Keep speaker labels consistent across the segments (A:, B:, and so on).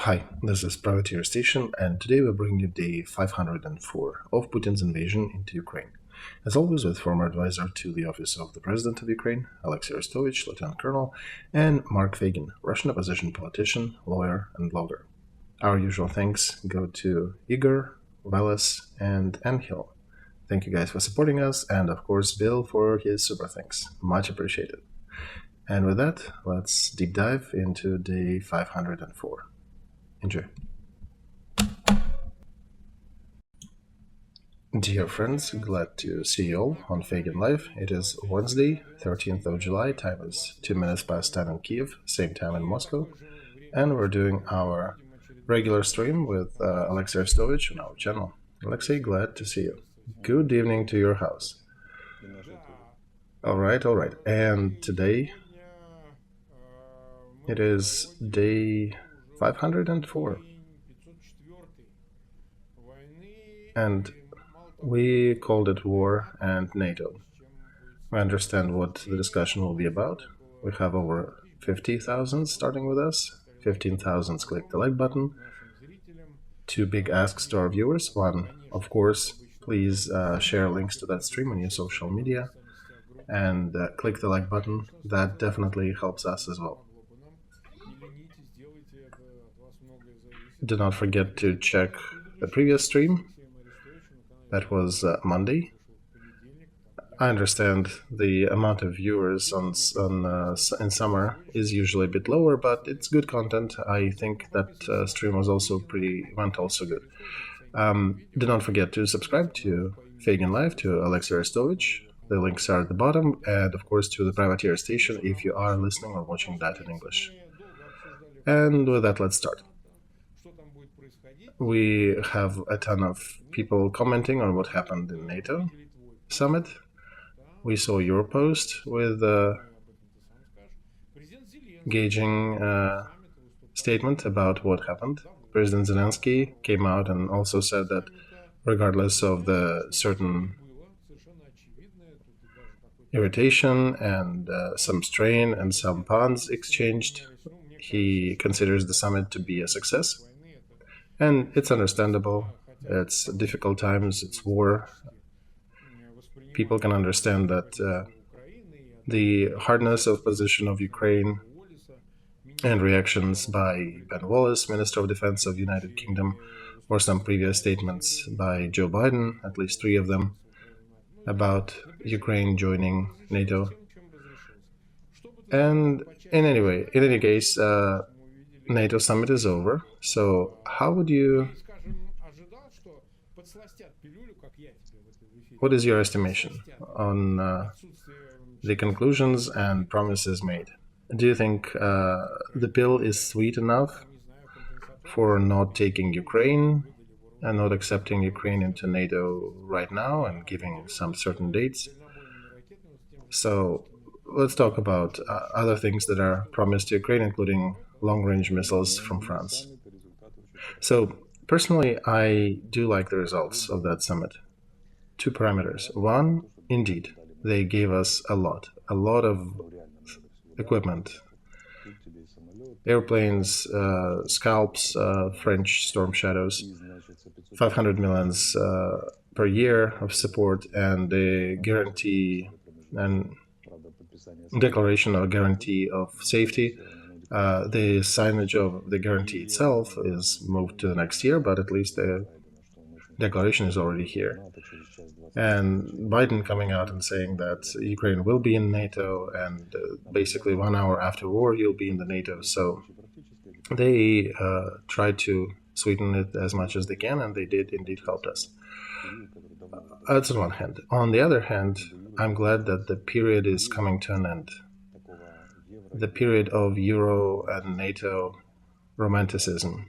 A: Hi, this is Privateer Station, and today we're bringing you day 504 of Putin's invasion into Ukraine. As always, with former advisor to the office of the President of Ukraine, Olexiy Arestovych, Lieutenant Colonel, and Mark Feygin, Russian opposition politician, lawyer, and blogger. Our usual thanks go to Igor, Velas, and Anhil. Thank you guys for supporting us, and of course Bill for his super thanks. Much appreciated. And with that, let's deep dive into day 504. Enjoy. Dear friends, glad to see you all on Feygin Live. It is Wednesday, 13th of July, time is 2 minutes past 10 in Kiev, same time in Moscow, and we're doing our regular stream with Olexiy Arestovych on our channel. Olexiy, glad to see you. Good evening to your house. Alright, and today it is day 504. And we called it War and NATO. We understand what the discussion will be about. We have over 50,000 starting with us. 15,000 click the like button. Two big asks to our viewers. One, of course, please share links to that stream on your social media. And click the like button. That definitely helps us as well. Do not forget to check the previous stream. That was Monday. I understand the amount of viewers in summer is usually a bit lower, but it's good content. I think that stream was also went also good. Do not forget to subscribe to Feygin Live, to Olexiy Arestovych. The links are at the bottom, and of course to the Privateer Station if you are listening or watching that in English. And with that, let's start. We have a ton of people commenting on what happened in NATO summit. We saw your post with a gauging statement about what happened. President Zelensky came out and also said that regardless of the certain irritation and some strain and some puns exchanged, he considers the summit to be a success. And it's understandable. It's difficult times, it's war. People can understand that the hardness of position of Ukraine and reactions by Ben Wallace, Minister of Defense of United Kingdom, or some previous statements by Joe Biden, at least 3 of them, about Ukraine joining NATO. And in any case, NATO summit is over. So what is your estimation on the conclusions and promises made? Do you think the pill is sweet enough for not taking Ukraine and not accepting Ukraine into NATO right now and giving some certain dates? So let's talk about other things that are promised to Ukraine, including long-range missiles from France. So personally, I do like the results of that summit. 2 parameters. One, indeed, they gave us a lot of equipment. Airplanes, scalps, French Storm Shadows, 500 millions per year of support, and the guarantee and declaration of guarantee of safety. The signage of the guarantee itself is moved to the next year, but at least the declaration is already here. And Biden coming out and saying that Ukraine will be in NATO, and basically 1 hour after war you'll be in the NATO. So they tried to sweeten it as much as they can, and they did indeed help us. That's on one hand. On the other hand, I'm glad that the period is coming to an end. The period of Euro and NATO romanticism.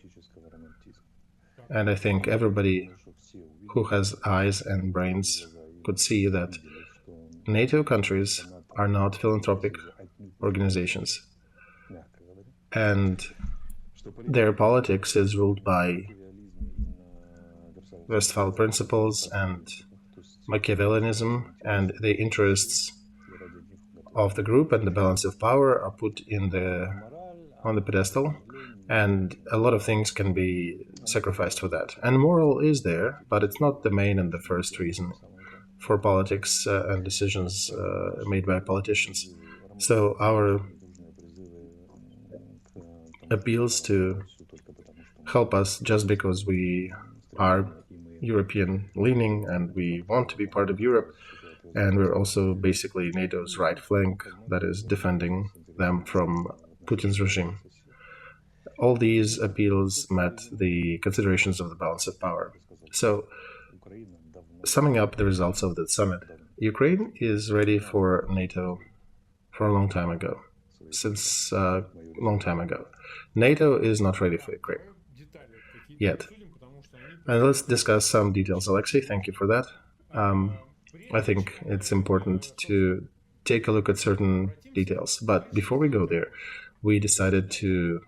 A: And I think everybody who has eyes and brains could see that NATO countries are not philanthropic organizations. And their politics is ruled by Westphal principles and Machiavellianism, and the interests of the group and the balance of power are put on the pedestal, And a lot of things can be sacrificed for that. And moral is there, but it's not the main and the first reason for politics and decisions made by politicians. So our appeals to help us just because we are European leaning and we want to be part of Europe, and we're also basically NATO's right flank that is defending them from Putin's regime. All these appeals met the considerations of the balance of power. So, summing up the results of the summit, Ukraine is ready for NATO for a long time ago. Since a long time ago. NATO is not ready for Ukraine yet. And let's discuss some details. Olexiy, thank you for that. I think it's important to take a look at certain details. But before we go there, we decided to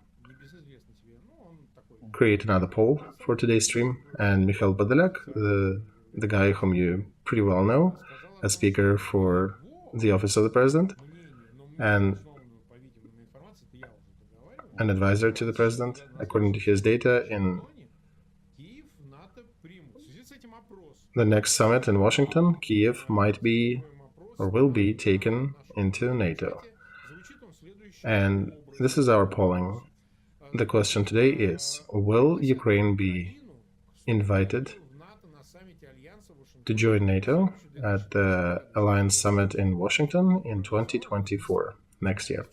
A: create another poll for today's stream. And Mikhail Podolyak, the guy whom you pretty well know, a speaker for the office of the president, and an advisor to the president, according to his data, in the next summit in Washington, Kiev might be or will be taken into NATO. And this is our polling. The question today is, will Ukraine be invited to join NATO at the Alliance Summit in Washington in 2024, next year?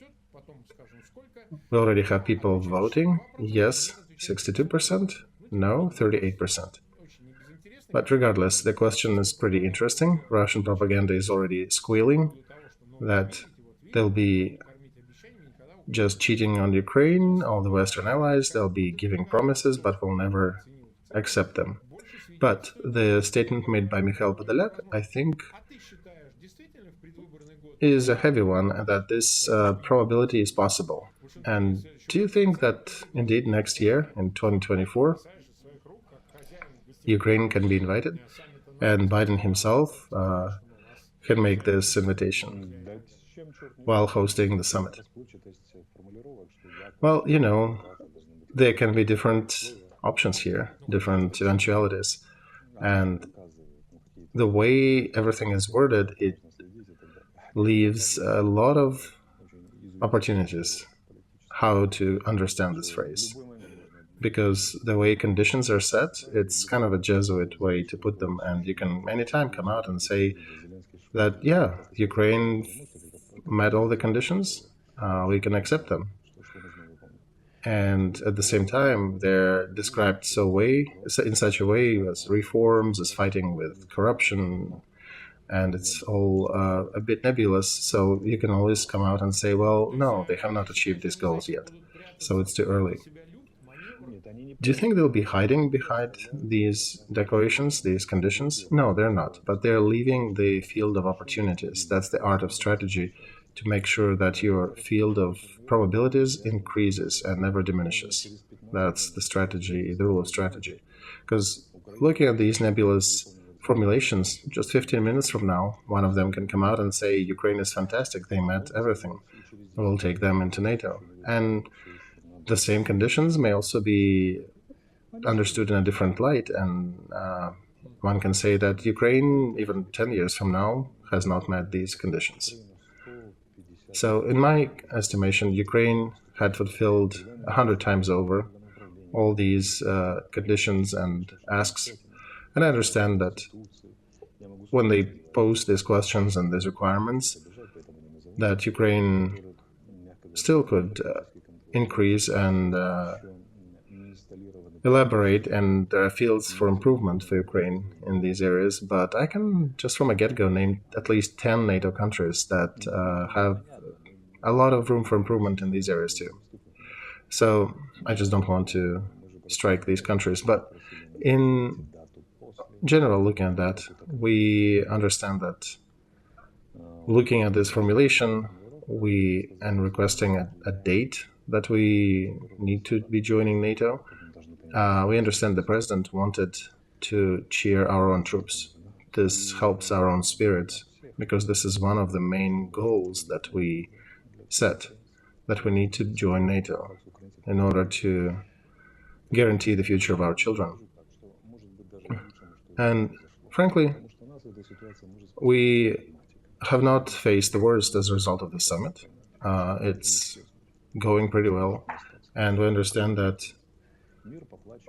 A: We already have people voting. Yes, 62%. No, 38%. But regardless, the question is pretty interesting. Russian propaganda is already squealing that they'll be just cheating on Ukraine, all the Western allies, they'll be giving promises, but will never accept them. But the statement made by Mikhail Podolyak, I think, is a heavy one, that this probability is possible. And do you think that indeed next year, in 2024, Ukraine can be invited? And Biden himself can make this invitation while hosting the summit? Well, you know, there can be different options here, different eventualities. And the way everything is worded, it leaves a lot of opportunities how to understand this phrase. Because the way conditions are set, it's kind of a Jesuit way to put them, and you can anytime come out and say that, yeah, Ukraine met all the conditions, we can accept them. And at the same time, they're described in such a way as reforms, as fighting with corruption, and it's all a bit nebulous, so you can always come out and say, well, no, they have not achieved these goals yet, so it's too early. Do you think they'll be hiding behind these declarations, these conditions? No, they're not, but they're leaving the field of opportunities. That's the art of strategy, to make sure that your field of probabilities increases and never diminishes. That's the strategy, the rule of strategy. Because looking at these nebulous formulations, just 15 minutes from now, one of them can come out and say, Ukraine is fantastic, they met everything, we'll take them into NATO. And the same conditions may also be understood in a different light, and one can say that Ukraine, even 10 years from now, has not met these conditions. So in my estimation, Ukraine had fulfilled 100 times over all these conditions and asks. And I understand that when they pose these questions and these requirements, that Ukraine still could increase and elaborate, and there are fields for improvement for Ukraine in these areas. But I can just from a get-go name at least 10 NATO countries that have a lot of room for improvement in these areas too. So I just don't want to strike these countries. But in general, looking at that, we understand that looking at this formulation, and requesting a date that we need to be joining NATO, we understand the president wanted to cheer our own troops. This helps our own spirit, because this is one of the main goals that we set, that we need to join NATO. in order to guarantee the future of our children. And frankly, we have not faced the worst as a result of this summit. It's going pretty well, and we understand that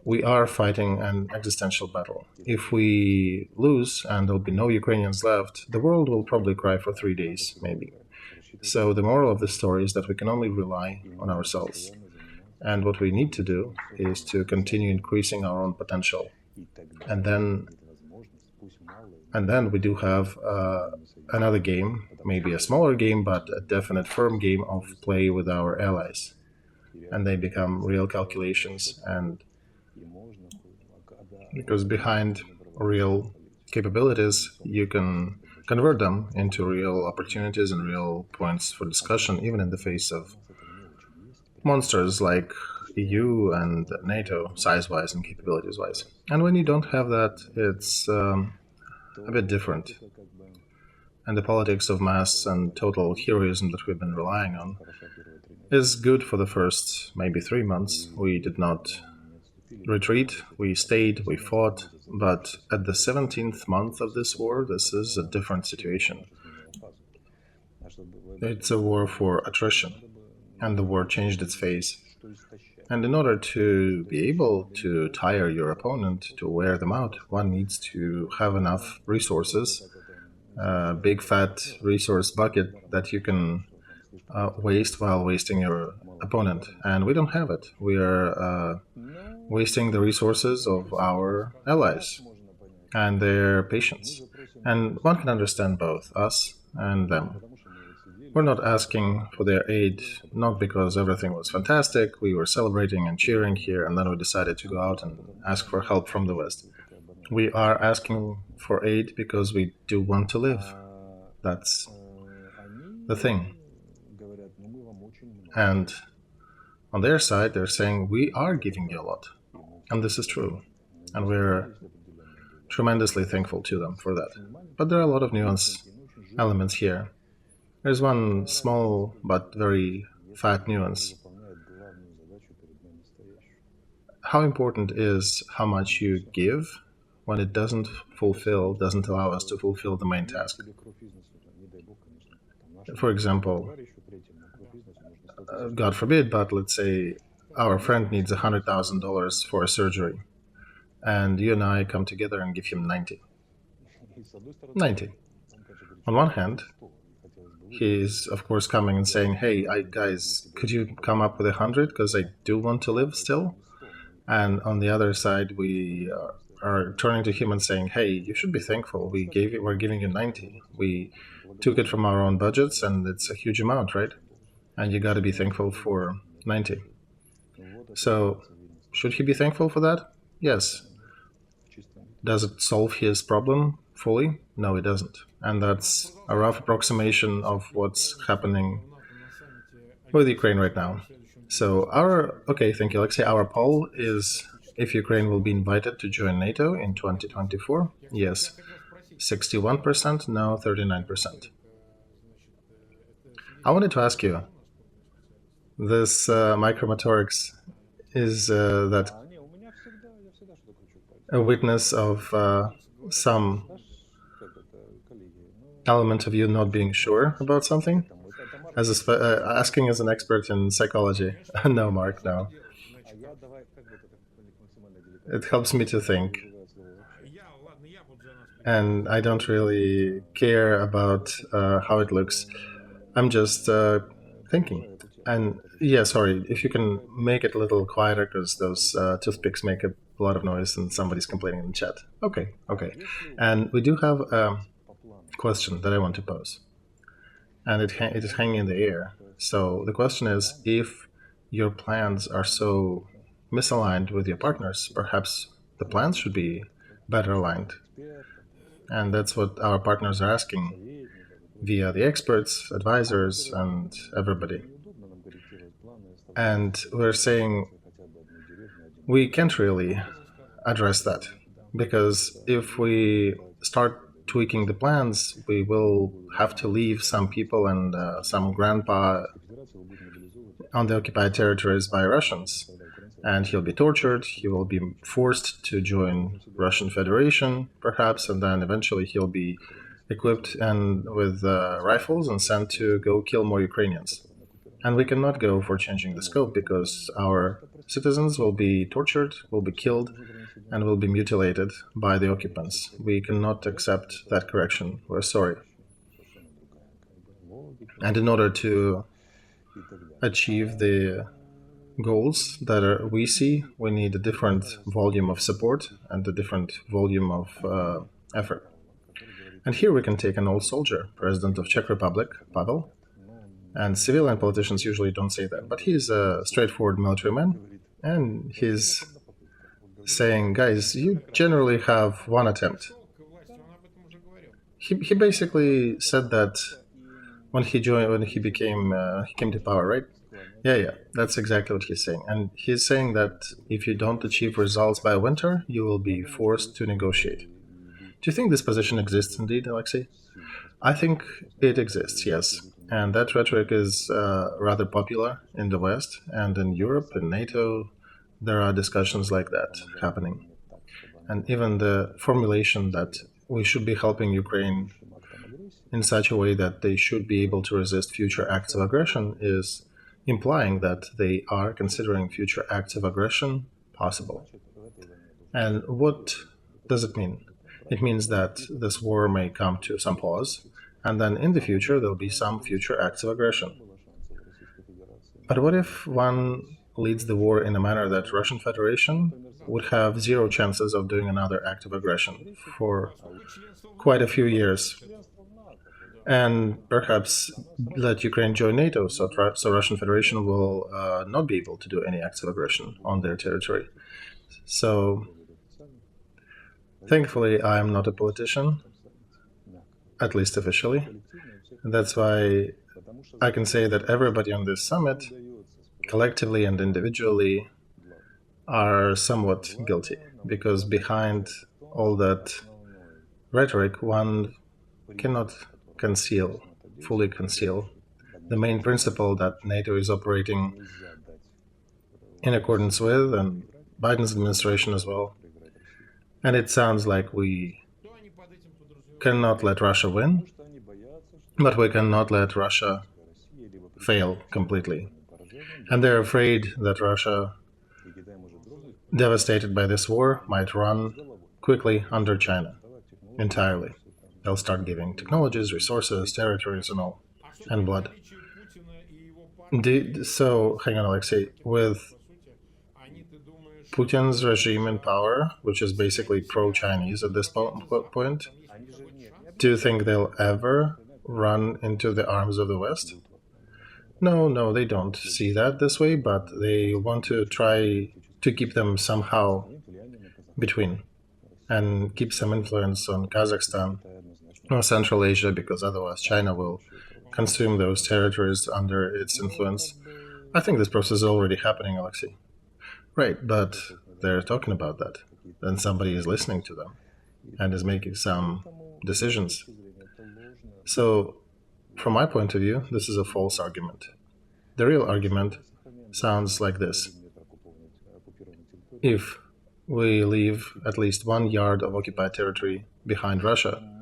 A: we are fighting an existential battle. If we lose and there'll be no Ukrainians left, the world will probably cry for 3 days, maybe. So the moral of the story is that we can only rely on ourselves. And what we need to do is to continue increasing our own potential. And then we do have another game, maybe a smaller game, but a definite firm game of play with our allies. And they become real calculations, and because behind real capabilities, you can convert them into real opportunities and real points for discussion, even in the face of monsters like EU and NATO, size-wise and capabilities-wise. And when you don't have that, it's a bit different. And the politics of mass and total heroism that we've been relying on is good for the first maybe 3 months. We did not retreat, we stayed, we fought, but at the 17th month of this war, this is a different situation. It's a war for attrition, and the war changed its phase. And in order to be able to tire your opponent, to wear them out, one needs to have enough resources, a big fat resource bucket that you can waste while wasting your opponent. And we don't have it. We are wasting the resources of our allies and their patience. And one can understand both us and them. We're not asking for their aid, not because everything was fantastic, we were celebrating and cheering here, and then we decided to go out and ask for help from the West. We are asking for aid because we do want to live. That's the thing. And on their side, they're saying, we are giving you a lot. And this is true. And we're tremendously thankful to them for that. But there are a lot of nuance elements here. There's one small but very fat nuance. How important is how much you give when it doesn't allow us to fulfill the main task? For example, God forbid, but let's say our friend needs $100,000 for a surgery, and you and I come together and give him 90. 90. On one hand, he's of course coming and saying, hey, guys, could you come up with 100 because I do want to live still? And on the other side, we are turning to him and saying, hey, you should be thankful. We're giving you 90. We took it from our own budgets, and it's a huge amount, right? And you got to be thankful for 90. So should he be thankful for that? Yes. Does it solve his problem fully? No, it doesn't. And that's a rough approximation of what's happening with Ukraine right now. So thank you, Olexiy. Our poll is if Ukraine will be invited to join NATO in 2024. Yes, 61%, no, 39%. I wanted to ask you, this micromotorics, is that a witness of some element of you not being sure about something? Asking as an expert in psychology. No, Mark, no. It helps me to think. And I don't really care about how it looks. I'm just thinking. And yeah, sorry, if you can make it a little quieter, because those toothpicks make a lot of noise and somebody's complaining in the chat. Okay. And we do have a question that I want to pose. And it is hanging in the air. So the question is, if your plans are so misaligned with your partners, perhaps the plans should be better aligned. And that's what our partners are asking via the experts, advisors, and everybody. And we're saying we can't really address that, because if we start tweaking the plans, we will have to leave some people, and some grandpa on the occupied territories by Russians. And he'll be tortured, he will be forced to join Russian Federation, perhaps, and then eventually he'll be equipped and with rifles and sent to go kill more Ukrainians. And we cannot go for changing the scope because our citizens will be tortured, will be killed, and will be mutilated by the occupants. We cannot accept that correction. We're sorry. And in order to achieve the goals that we see, we need a different volume of support and a different volume of effort. And here we can take an old soldier, president of Czech Republic, Pavel, and civilian politicians usually don't say that, but he's a straightforward military man, and he's saying, guys, you generally have one attempt. He basically said that when he came to power, right? Yeah, that's exactly what he's saying. And he's saying that if you don't achieve results by winter, you will be forced to negotiate. Do you think this position exists indeed, Olexiy? I think it exists, yes. And that rhetoric is rather popular in the West and in Europe, in NATO. There are discussions like that happening. And even the formulation that we should be helping Ukraine in such a way that they should be able to resist future acts of aggression is implying that they are considering future acts of aggression possible. And what does it mean? It means that this war may come to some pause, and then in the future there'll be some future acts of aggression. But what if one leads the war in a manner that Russian Federation would have zero chances of doing another act of aggression for quite a few years? And perhaps let Ukraine join NATO, so Russian Federation will not be able to do any acts of aggression on their territory. So, thankfully, I am not a politician, at least officially. And that's why I can say that everybody on this summit, collectively and individually, are somewhat guilty, because behind all that rhetoric, one cannot fully conceal the main principle that NATO is operating in accordance with, and Biden's administration as well. And it sounds like we cannot let Russia win, but we cannot let Russia fail completely. And they're afraid that Russia, devastated by this war, might run quickly under China entirely. They'll start giving technologies, resources, territories, and all, and blood. So, hang on, Olexiy, with Putin's regime in power, which is basically pro-Chinese at this point, do you think they'll ever run into the arms of the West? No, they don't see that this way, but they want to try to keep them somehow between and keep some influence on Kazakhstan or Central Asia, because otherwise China will consume those territories under its influence. I think this process is already happening, Olexiy. Right, but they're talking about that. Then somebody is listening to them and is making some decisions. So, from my point of view, this is a false argument. The real argument sounds like this. If we leave at least 1 yard of occupied territory behind Russia,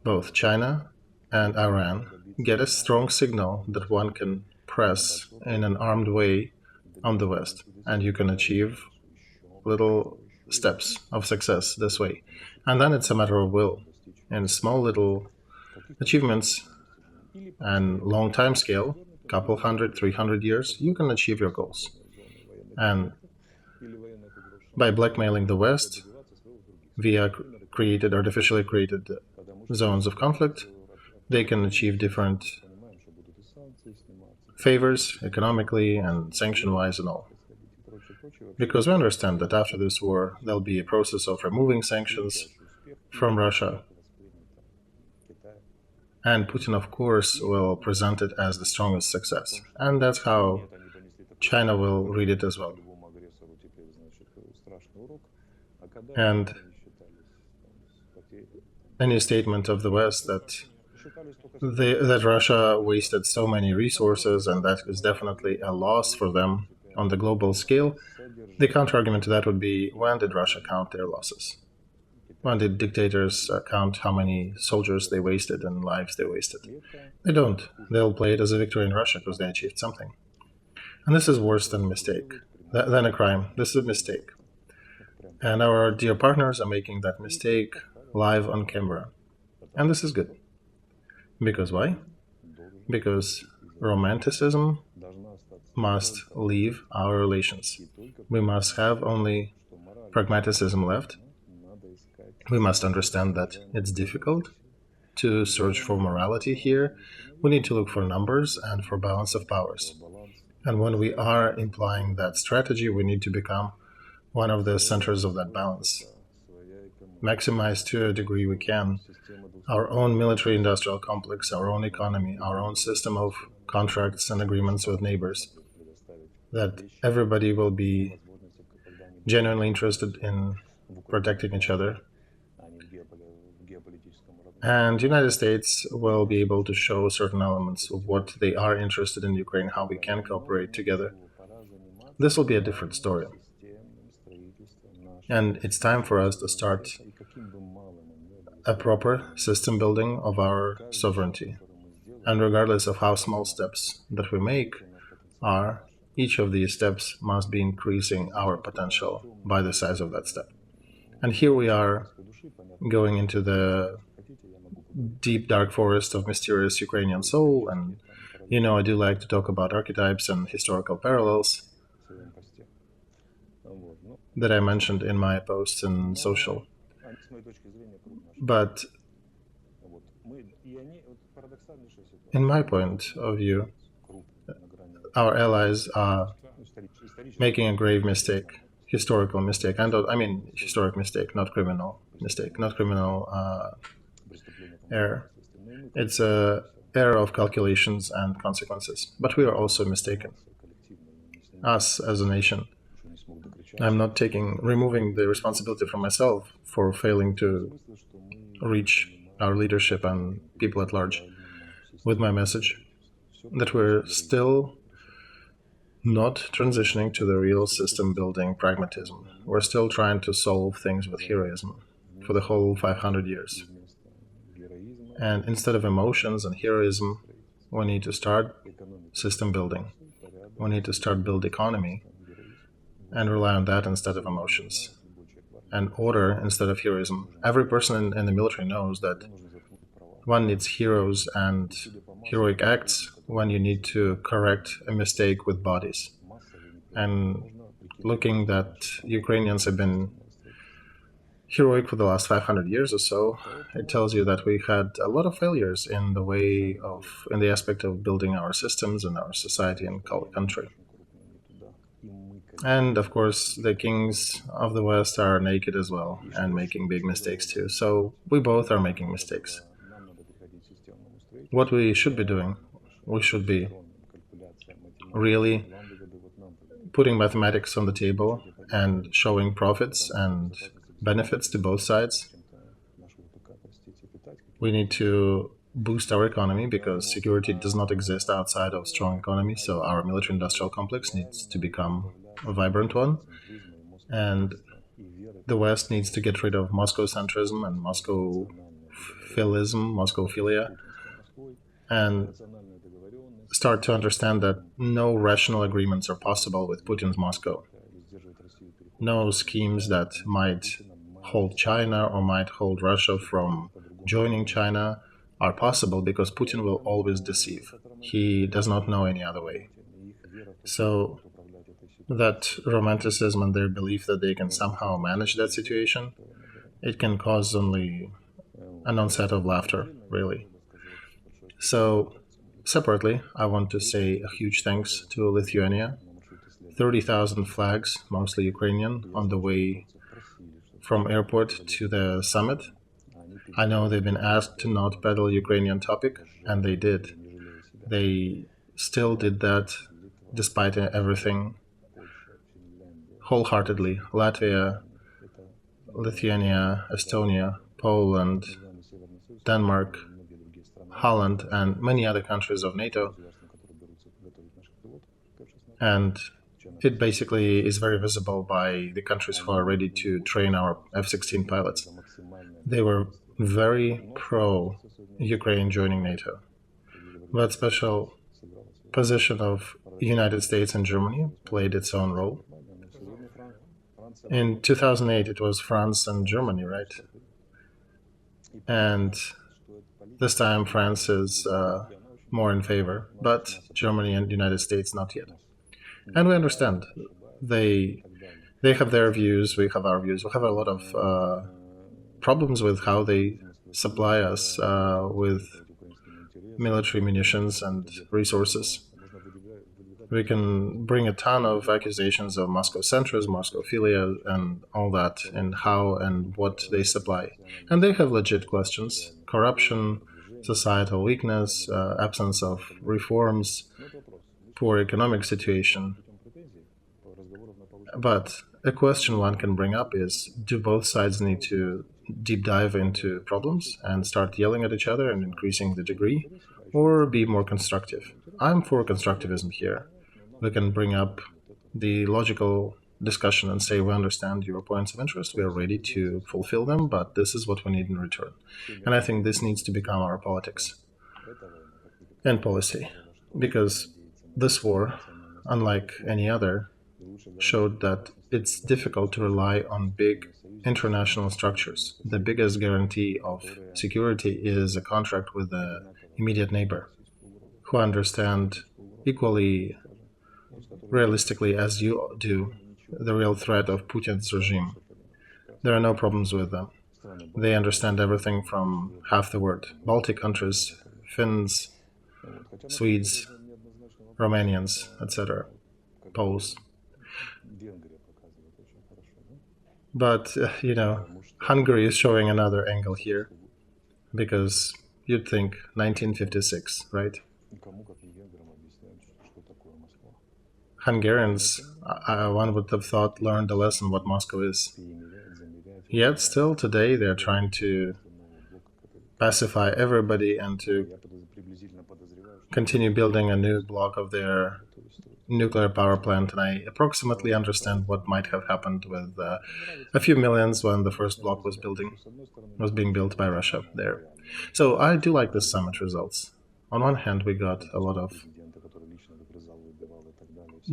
A: both China and Iran get a strong signal that one can press in an armed way on the West, and you can achieve little steps of success this way. And then it's a matter of will. In small little achievements and long time scale, couple 100, 300 years, you can achieve your goals. And by blackmailing the West via artificially created zones of conflict, they can achieve different favors economically and sanction-wise and all. Because we understand that after this war, there'll be a process of removing sanctions from Russia. And Putin, of course, will present it as the strongest success. And that's how China will read it as well. And any statement of the West that that Russia wasted so many resources, and that is definitely a loss for them on the global scale. The counter-argument to that would be, when did Russia count their losses? When did dictators count how many soldiers they wasted and lives they wasted? They don't. They'll play it as a victory in Russia because they achieved something. And this is worse than mistake, than a crime. This is a mistake. And our dear partners are making that mistake live on camera. And this is good. Because why? Because romanticism must leave our relations. We must have only pragmatism left. We must understand that it's difficult to search for morality here. We need to look for numbers and for balance of powers. And when we are implying that strategy, we need to become one of the centers of that balance. Maximize to a degree we can our own military-industrial complex, our own economy, our own system of contracts and agreements with neighbors, that everybody will be genuinely interested in protecting each other. And the United States will be able to show certain elements of what they are interested in Ukraine, how we can cooperate together. This will be a different story. And it's time for us to start a proper system building of our sovereignty. And regardless of how small steps that we make are, each of these steps must be increasing our potential by the size of that step. And here we are going into the deep dark forest of mysterious Ukrainian soul, and I do like to talk about archetypes and historical parallels that I mentioned in my posts in social. But in my point of view, our allies are making a grave mistake, historical mistake. I mean historic mistake, not criminal mistake, not criminal error. It's a error of calculations and consequences. But we are also mistaken. Us as a nation. I'm not removing the responsibility from myself for failing to reach our leadership and people at large with my message, that we're still not transitioning to the real system building pragmatism. We're still trying to solve things with heroism for the whole 500 years. And instead of emotions and heroism, we need to start system building. We need to start build economy and rely on that instead of emotions. And order instead of heroism. Every person in the military knows that one needs heroes and heroic acts when you need to correct a mistake with bodies. And looking that Ukrainians have been heroic for the last 500 years or so, it tells you that we had a lot of failures in the aspect of building our systems and our society and country. And of course, the kings of the West are naked as well and making big mistakes too. So we both are making mistakes. What we should be doing, we should be really putting mathematics on the table and showing profits and benefits to both sides. We need to boost our economy because security does not exist outside of strong economy, so our military-industrial complex needs to become a vibrant one. And the West needs to get rid of Moscow-centrism and Moscow-philia, and start to understand that no rational agreements are possible with Putin's Moscow. No schemes that might hold China or might hold Russia from joining China are possible because Putin will always deceive. He does not know any other way. So that romanticism and their belief that they can somehow manage that situation, it can cause only an onset of laughter, really. So separately, I want to say a huge thanks to Lithuania. 30,000 flags, mostly Ukrainian, on the way from airport to the summit. I know they've been asked to not peddle Ukrainian topic, and they did. They still did that despite everything, wholeheartedly. Latvia, Lithuania, Estonia, Poland, Denmark, Holland, and many other countries of NATO. And it basically is very visible by the countries who are ready to train our F-16 pilots. They were very pro-Ukraine joining NATO. That special position of United States and Germany played its own role. In 2008, it was France and Germany, right? And this time France is more in favor, but Germany and the United States not yet. And we understand. They have their views, we have our views. We have a lot of problems with how they supply us with military munitions and resources. We can bring a ton of accusations of Moscow centrism, Moscowphilia, and all that, and how and what they supply. And they have legit questions: corruption, societal weakness, absence of reforms, poor economic situation. But a question one can bring up is, do both sides need to deep dive into problems and start yelling at each other and increasing the degree, or be more constructive? I'm for constructivism here. We can bring up the logical discussion and say, we understand your points of interest, we are ready to fulfill them, but this is what we need in return. And I think this needs to become our politics and policy, because this war, unlike any other, showed that it's difficult to rely on big international structures. The biggest guarantee of security is a contract with the immediate neighbor, who understand equally realistically as you do the real threat of Putin's regime. There are no problems with them. They understand everything from half the world: Baltic countries, Finns, Swedes, Romanians, etc., Poles. But, Hungary is showing another angle here, because you'd think 1956, right? Hungarians, one would have thought, learned a lesson what Moscow is. Yet still today they're trying to pacify everybody and to continue building a new block of their nuclear power plant. And I approximately understand what might have happened with a few millions when the first block was being built by Russia there. So I do like the summit results. On one hand, we got a lot of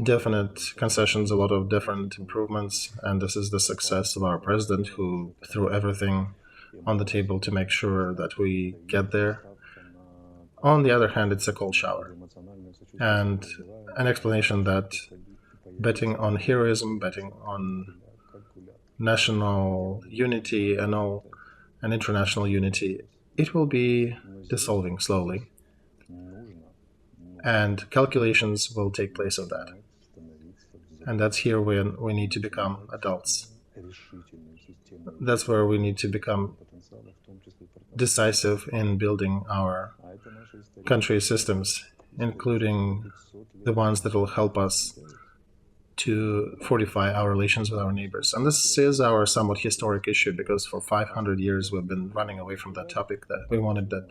A: definite concessions, a lot of different improvements, and this is the success of our president, who threw everything on the table to make sure that we get there. On the other hand, it's a cold shower and an explanation that betting on heroism, betting on national unity and international unity, it will be dissolving slowly, and calculations will take place of that. And that's here when we need to become adults. That's where we need to become decisive in building our country's systems, including the ones that will help us to fortify our relations with our neighbors. And this is our somewhat historic issue, because for 500 years we've been running away from that topic, that we wanted that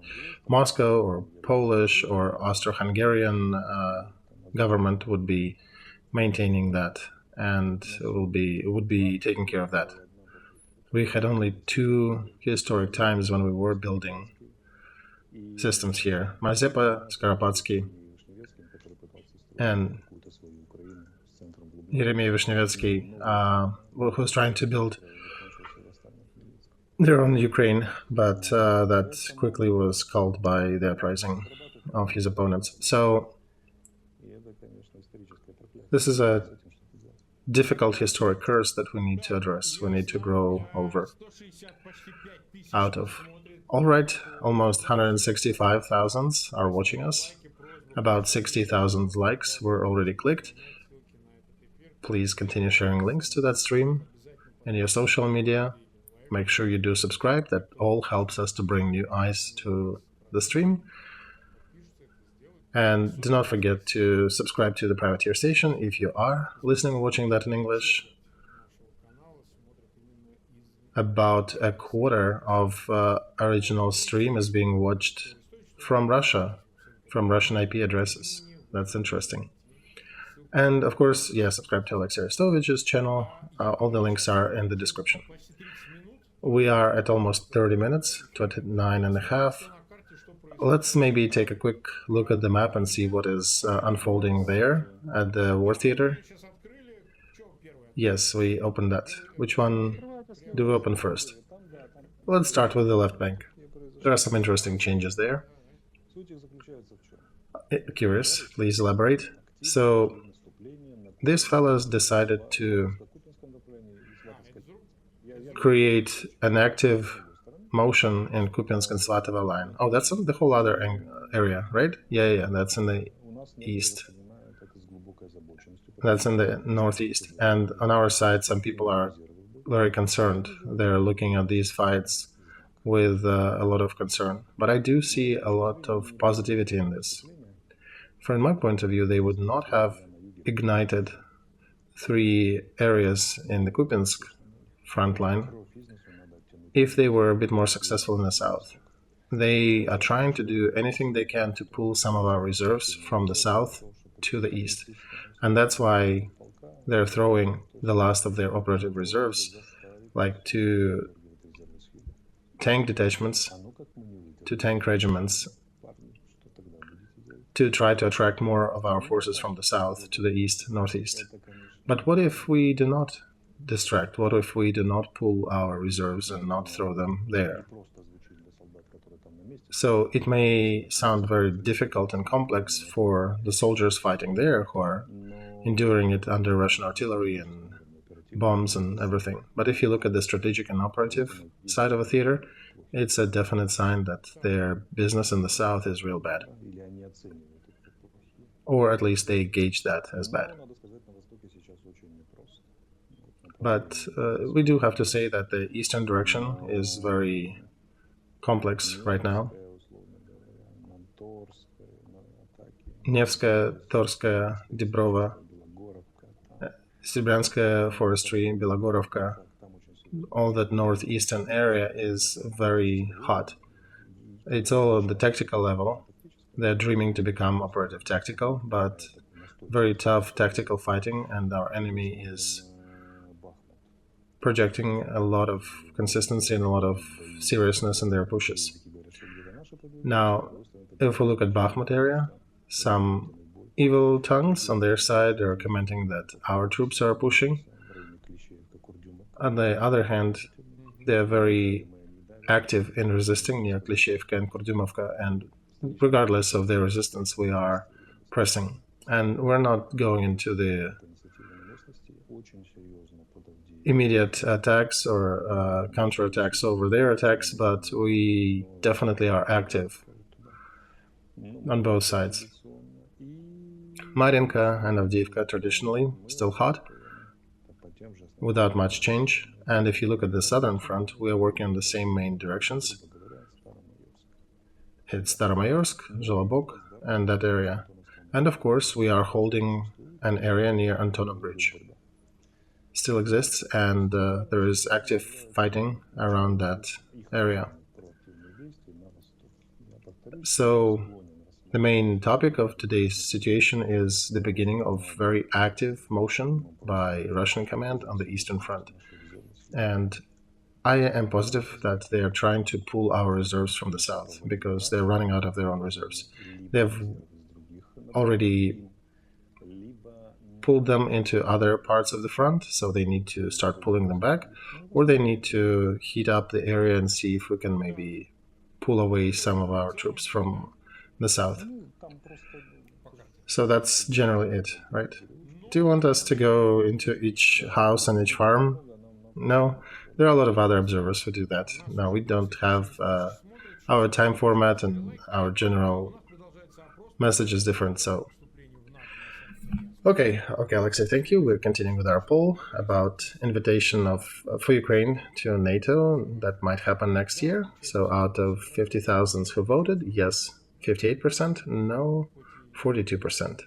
A: Moscow or Polish or Austro-Hungarian government would be maintaining that, and it would be taking care of that. We had only two historic times when we were building systems here: Mazepa, Skoropadsky, and Yeremey Vishnevetsky, who's trying to build their own Ukraine, but that quickly was called by the uprising of his opponents. So this is a difficult historic curse that we need to address, we need to grow out of. All right, almost 165,000 are watching us. About 60,000 likes were already clicked. Please continue sharing links to that stream in your social media. Make sure you do subscribe. That all helps us to bring new eyes to the stream. And do not forget to subscribe to the Privateer Station if you are listening or watching that in English. About a quarter of original stream is being watched from Russia, from Russian IP addresses. That's interesting. And of course, yeah, subscribe to Olexiy Arestovych's channel. All the links are in the description. We are at almost 30 minutes, 29 and a half. Let's maybe take a quick look at the map and see what is unfolding there at the War Theater. Yes, we opened that. Which one do we open first? Let's start with the left bank. There are some interesting changes there. Curious, please elaborate. So, these fellows decided to create an active motion in Kupiansk and Svatova line. Oh, that's the whole other area, right? Yeah, that's in the east. That's in the northeast. And on our side, some people are very concerned. They're looking at these fights with a lot of concern. But I do see a lot of positivity in this. From my point of view, they would not have ignited 3 areas in the Kupiansk front line if they were a bit more successful in the south. They are trying to do anything they can to pull some of our reserves from the south to the east. And that's why they're throwing the last of their operative reserves, like to tank detachments, to tank regiments, to try to attract more of our forces from the south to the east, northeast. But what if we do not distract? What if we do not pull our reserves and not throw them there? So it may sound very difficult and complex for the soldiers fighting there who are enduring it under Russian artillery and bombs and everything. But if you look at the strategic and operative side of a theater, it's a definite sign that their business in the south is real bad. Or at least they gauge that as bad. But we do have to say that the eastern direction is very complex right now. Nevskaya, Torskaya, Dibrova, Srebryanskaya forestry, Belogorovka, all that northeastern area is very hot. It's all on the tactical level. They're dreaming to become operative tactical, but very tough tactical fighting, and our enemy is projecting a lot of consistency and a lot of seriousness in their pushes. Now, if we look at Bakhmut area, some evil tongues on their side are commenting that our troops are pushing. On the other hand, they're very active in resisting near Klishevka and Kurdyumovka, and regardless of their resistance, we are pressing. And we're not going into the immediate attacks or counterattacks over their attacks, but we definitely are active on both sides. Marinka and Avdiivka traditionally still hot, without much change. And if you look at the southern front, we are working on the same main directions. It's Staromayorsk, Zhelobok, and that area. And of course, we are holding an area near Antonov Bridge. Still exists, and there is active fighting around that area. So the main topic of today's situation is the beginning of very active motion by Russian command on the Eastern Front. And I am positive that they are trying to pull our reserves from the south because they're running out of their own reserves. They've already pulled them into other parts of the front, so they need to start pulling them back, or they need to heat up the area and see if we can maybe pull away some of our troops from the south. So that's generally it, right? Do you want us to go into each house and each farm? No? There are a lot of other observers who do that. No, we don't have our time format, and our general message is different, so... Okay, Olexiy, thank you. We're continuing with our poll about invitation for Ukraine to NATO. That might happen next year. So out of 50,000 who voted, yes, 58%, no, 42%.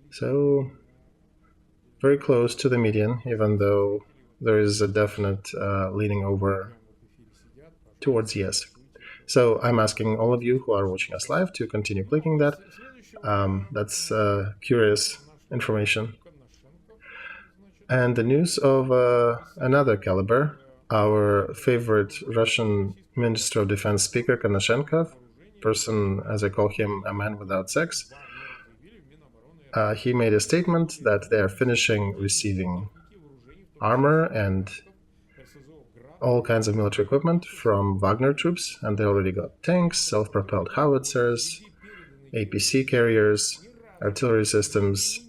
A: So very close to the median, even though there is a definite leaning over towards yes. So I'm asking all of you who are watching us live to continue clicking that. That's curious information. And the news of another caliber, our favorite Russian Minister of Defense speaker, Konashenkov, person, as I call him, a man without sex, he made a statement that they are finishing receiving armor and all kinds of military equipment from Wagner troops, and they already got tanks, self-propelled howitzers, APC carriers, artillery systems,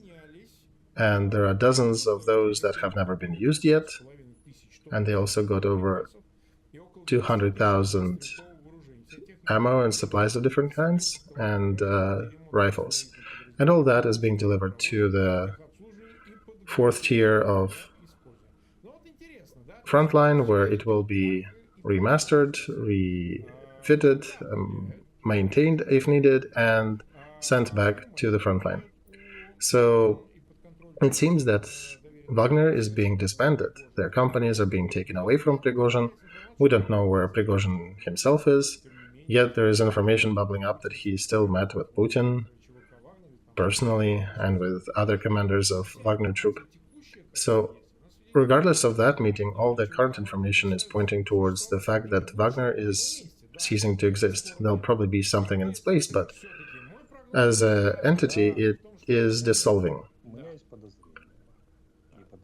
A: and there are dozens of those that have never been used yet, and they also got over 200,000 ammo and supplies of different kinds, and rifles. And all that is being delivered to the fourth tier of frontline, where it will be remastered, refitted, maintained if needed, and sent back to the frontline. So it seems that Wagner is being disbanded. Their companies are being taken away from Prigozhin. We don't know where Prigozhin himself is, yet there is information bubbling up that he still met with Putin personally and with other commanders of Wagner Troop. So regardless of that meeting, all the current information is pointing towards the fact that Wagner is ceasing to exist. There'll probably be something in its place, but as an entity, it is dissolving.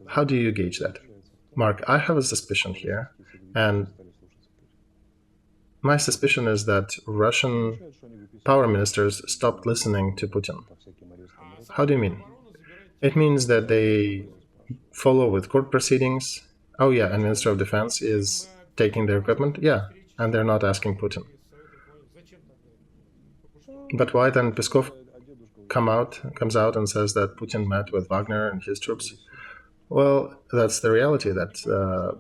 A: How do you gauge that? Mark, I have a suspicion here, and my suspicion is that Russian power ministers stopped listening to Putin. How do you mean? It means that they follow with court proceedings. Oh yeah, and Minister of Defense is taking their equipment? Yeah, and they're not asking Putin. But why then Peskov comes out and says that Putin met with Wagner and his troops? Well, that's the reality, that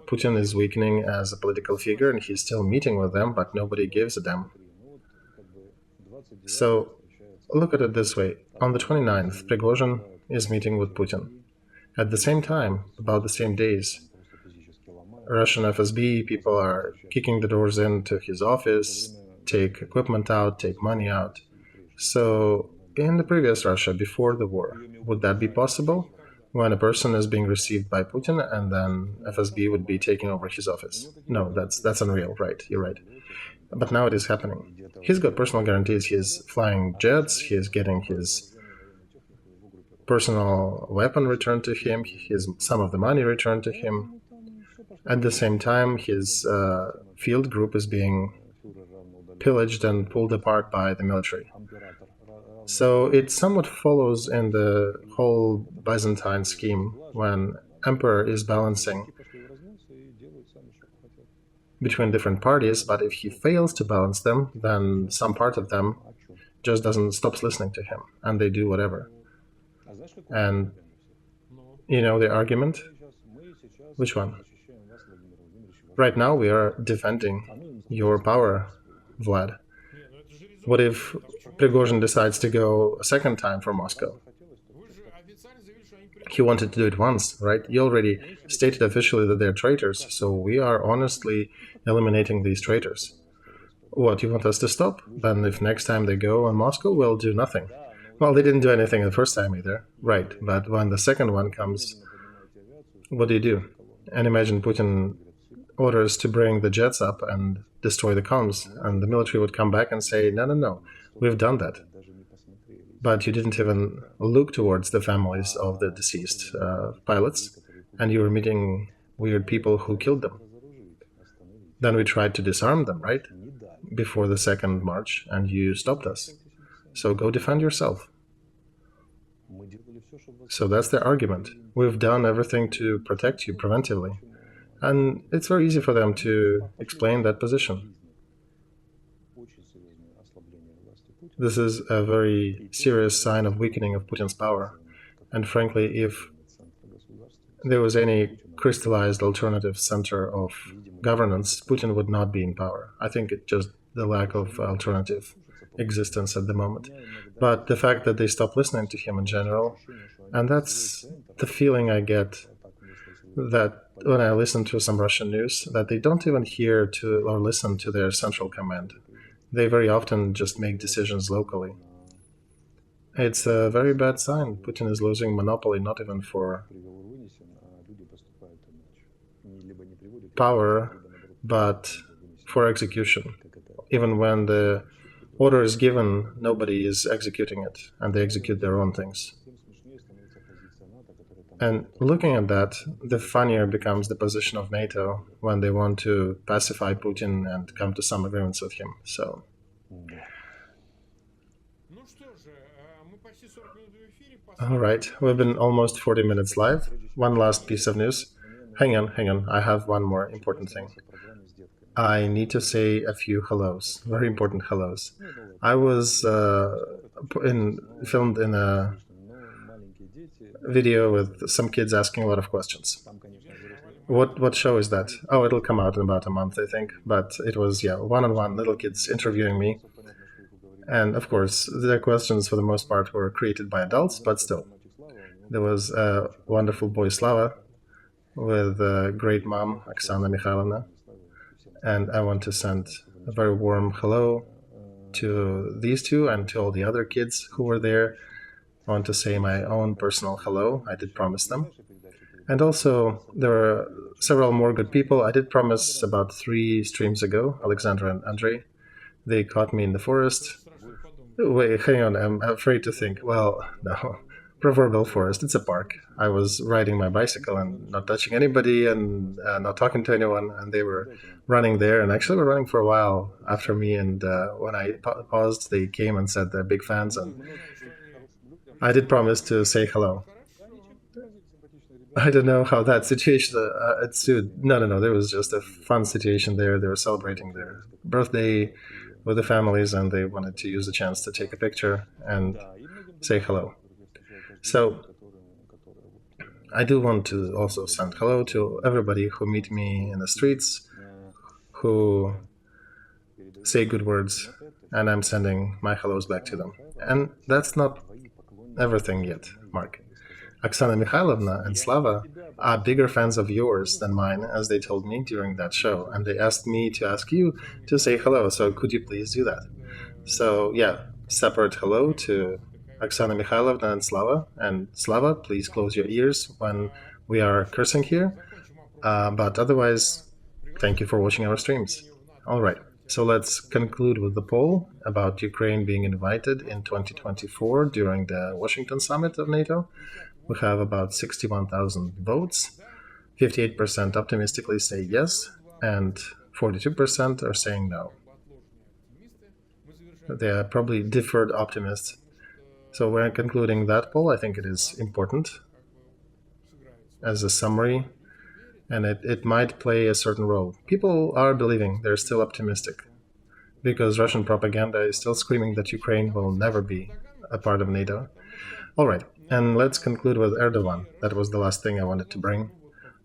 A: Putin is weakening as a political figure and he's still meeting with them, but nobody gives a damn. So look at it this way. On the 29th, Prigozhin is meeting with Putin. At the same time, about the same days, Russian FSB people are kicking the doors into his office, take equipment out, take money out. So in the previous Russia, before the war, would that be possible? When a person is being received by Putin and then FSB would be taking over his office? No, that's unreal, right? You're right. But now it is happening. He's got personal guarantees. He's flying jets, he is getting his personal weapon returned to him, some of the money returned to him. At the same time, his field group is being pillaged and pulled apart by the military. So it somewhat follows in the whole Byzantine scheme when emperor is balancing between different parties, but if he fails to balance them, then some part of them just stops listening to him, and they do whatever. And you know the argument? Which one? Right now we are defending your power, Vlad. What if Prigozhin decides to go a second time for Moscow? He wanted to do it once, right? You already stated officially that they're traitors, so we are honestly eliminating these traitors. What, you want us to stop? Then if next time they go on Moscow, we'll do nothing. Well, they didn't do anything the first time either. Right, but when the second one comes, what do? And imagine Putin orders to bring the jets up and destroy the comms, and the military would come back and say, no, we've done that. But you didn't even look towards the families of the deceased pilots, and you were meeting weird people who killed them. Then we tried to disarm them, right? Before the second march, and you stopped us. So go defend yourself. So that's their argument. We've done everything to protect you preventively. And it's very easy for them to explain that position. This is a very serious sign of weakening of Putin's power. And frankly, if there was any crystallized alternative center of governance, Putin would not be in power. I think it's just the lack of alternative existence at the moment. But the fact that they stop listening to him in general, and that's the feeling I get that when I listen to some Russian news, that they don't even hear to or listen to their central command. They very often just make decisions locally. It's a very bad sign. Putin is losing monopoly not even for power, but for execution. Even when the order is given, nobody is executing it, and they execute their own things. And looking at that, the funnier becomes the position of NATO when they want to pacify Putin and come to some agreements with him. So, all right, we've been almost 40 minutes live. One last piece of news. Hang on, I have one more important thing. I need to say a few hellos, very important hellos. I was filmed in a video with some kids asking a lot of questions. What show is that? Oh, it'll come out in about a month, I think. But it was, one-on-one little kids interviewing me. And of course, their questions for the most part were created by adults, but still. There was a wonderful boy, Slava, with a great mom, Oksana Mikhailovna. And I want to send a very warm hello to these two and to all the other kids who were there. I want to say my own personal hello. I did promise them. And also, there were several more good people. I did promise about 3 streams ago, Alexandra and Andrei. They caught me in the forest. Wait, hang on, I'm afraid to think. Well, no, proverbial forest, it's a park. I was riding my bicycle and not touching anybody and not talking to anyone, and they were running there, and actually were running for a while after me, and when I paused, they came and said they're big fans, and I did promise to say hello. I don't know how that situation ensued. No, there was just a fun situation there. They were celebrating their birthday with the families, and they wanted to use the chance to take a picture and say hello. So I do want to also send hello to everybody who meet me in the streets, who say good words, and I'm sending my hellos back to them. And that's not everything yet, Mark. Oksana Mikhailovna and Slava are bigger fans of yours than mine, as they told me during that show, and they asked me to ask you to say hello, so could you please do that? So, separate hello to Oksana Mikhailovna and Slava, please close your ears when we are cursing here, but otherwise, thank you for watching our streams. All right, so let's conclude with the poll about Ukraine being invited in 2024 during the Washington summit of NATO. We have about 61,000 votes. 58% optimistically say yes, and 42% are saying no. They are probably deferred optimists. So we're concluding that poll. I think it is important as a summary, and it might play a certain role. People are believing, they're still optimistic, because Russian propaganda is still screaming that Ukraine will never be a part of NATO. All right. And let's conclude with Erdogan. That was the last thing I wanted to bring.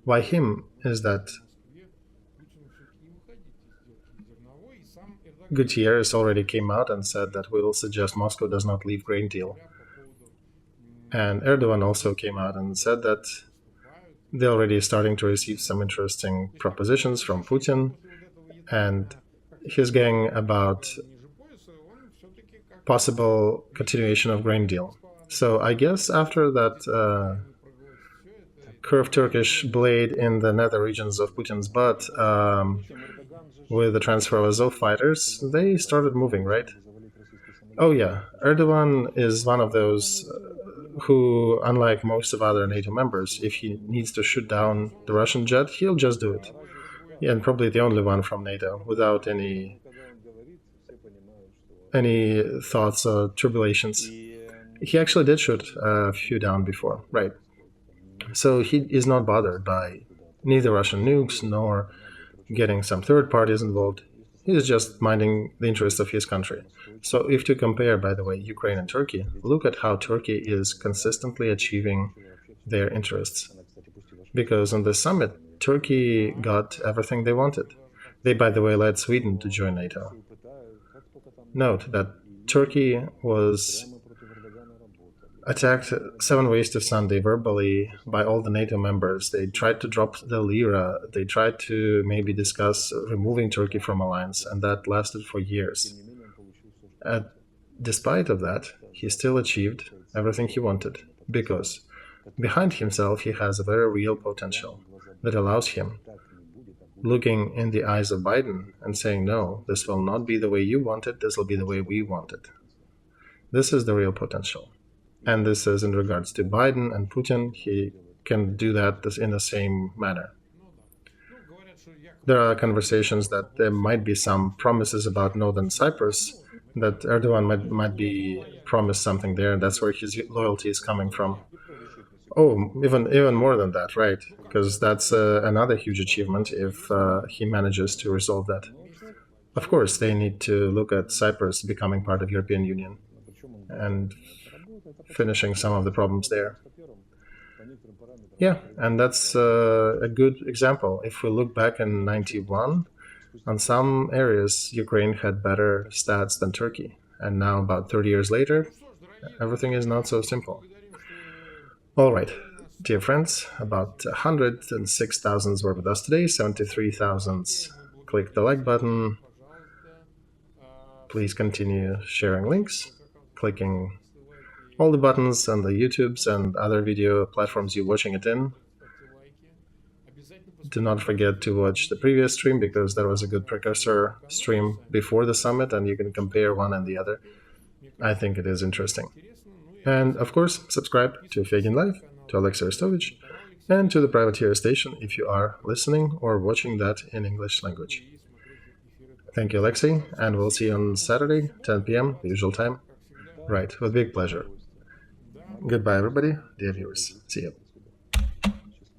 A: Why him is that Gutierrez already came out and said that we will suggest Moscow does not leave grain deal. And Erdogan also came out and said that they're already starting to receive some interesting propositions from Putin and his gang about possible continuation of grain deal. So I guess after that curved Turkish blade in the nether regions of Putin's butt with the transfer of Azov fighters, they started moving, right? Oh yeah, Erdogan is one of those who, unlike most of other NATO members, if he needs to shoot down the Russian jet, he'll just do it. Yeah, and probably the only one from NATO without any thoughts or tribulations. He actually did shoot a few down before, right? So he is not bothered by neither Russian nukes nor getting some third parties involved. He is just minding the interests of his country. So if to compare, by the way, Ukraine and Turkey, look at how Turkey is consistently achieving their interests. Because on the summit, Turkey got everything they wanted. They, by the way, led Sweden to join NATO. Note that Turkey was attacked 7 ways to Sunday verbally by all the NATO members. They tried to drop the lira. They tried to maybe discuss removing Turkey from alliance, and that lasted for years. Despite of that, he still achieved everything he wanted, because behind himself he has a very real potential that allows him, looking in the eyes of Biden and saying, no, this will not be the way you want it, this will be the way we want it. This is the real potential. And this is in regards to Biden and Putin. He can do that in the same manner. There are conversations that there might be some promises about Northern Cyprus, that Erdogan might be promised something there, and that's where his loyalty is coming from. Oh, even more than that, right? Because that's another huge achievement if he manages to resolve that. Of course, they need to look at Cyprus becoming part of European Union and finishing some of the problems there. Yeah, and that's a good example. If we look back in '91, on some areas, Ukraine had better stats than Turkey. And now, about 30 years later, everything is not so simple. All right, dear friends, about 106,000 were with us today, 73,000 click the like button. Please continue sharing links, clicking all the buttons on the YouTubes and other video platforms you're watching it in. Do not forget to watch the previous stream, because there was a good precursor stream before the summit, and you can compare one and the other. I think it is interesting. And of course, subscribe to Feygin Live, to Olexiy Arestovych, and to the Privateer Station if you are listening or watching that in English language. Thank you, Olexiy, and we'll see you on Saturday, 10 p.m., the usual time. Right, with big pleasure. Goodbye, everybody, dear viewers. See you.